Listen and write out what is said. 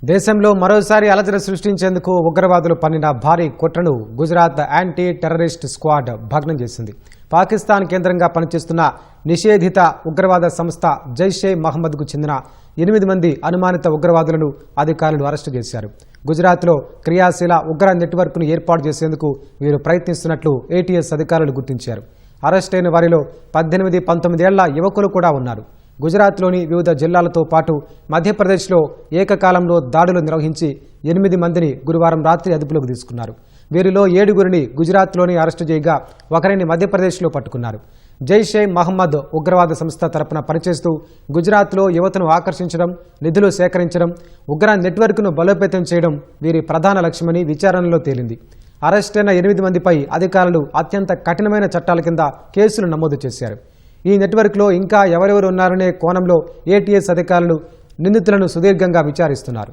దేశంలో మరోసారి అలజడి సృష్టించేందుకు ఉగ్రవాదులు పన్నిన భారీ కుట్రను గుజరాత్ యాంటీ టెర్రరిస్ట్ స్క్వాడ్ భగ్నం చేసింది. పాకిస్తాన్ కేంద్రంగా పనిచేస్తున్న నిషేధిత ఉగ్రవాద సంస్థ జైషే మహమ్మద్కు చెందిన 8 మంది అనుమానిత ఉగ్రవాదులను అధికారులు అరెస్టు చేశారు. గుజరాత్లో క్రియాశీల ఉగ్ర నెట్వర్క్ను ఏర్పాటు చేసేందుకు వీరు ప్రయత్నిస్తున్నట్లు ఏటీఎస్ అధికారులు గుర్తించారు. అరెస్టైన వారిలో 18-19 ఏళ్ల యువకులు కూడా ఉన్నారు. గుజరాత్లోని వివిధ జిల్లాలతో పాటు మధ్యప్రదేశ్లో ఏకకాలంలో దాడులు నిర్వహించి 8 మందిని గురువారం రాత్రి అదుపులోకి తీసుకున్నారు. వీరిలో 7గురిని గుజరాత్లోని అరెస్టు చేయగా ఒకరిని మధ్యప్రదేశ్లో పట్టుకున్నారు. జైషే మహమ్మద్ ఉగ్రవాద సంస్థ తరపున పనిచేస్తూ గుజరాత్లో యువతను ఆకర్షించడం, నిధులు సేకరించడం, ఉగ్ర నెట్వర్క్ను బలోపేతం చేయడం వీరి ప్రధాన లక్ష్యమని విచారణలో తేలింది. అరెస్టైన 8 మందిపై అధికారులు అత్యంత కఠినమైన చట్టాల కింద కేసులు నమోదు చేశారు. ఈ నెట్వర్క్లో ఇంకా ఎవరెవరు ఉన్నారనే కోణంలో ఏటీఎస్ అధికారులు నిందితులను సుదీర్ఘంగా విచారిస్తున్నారు.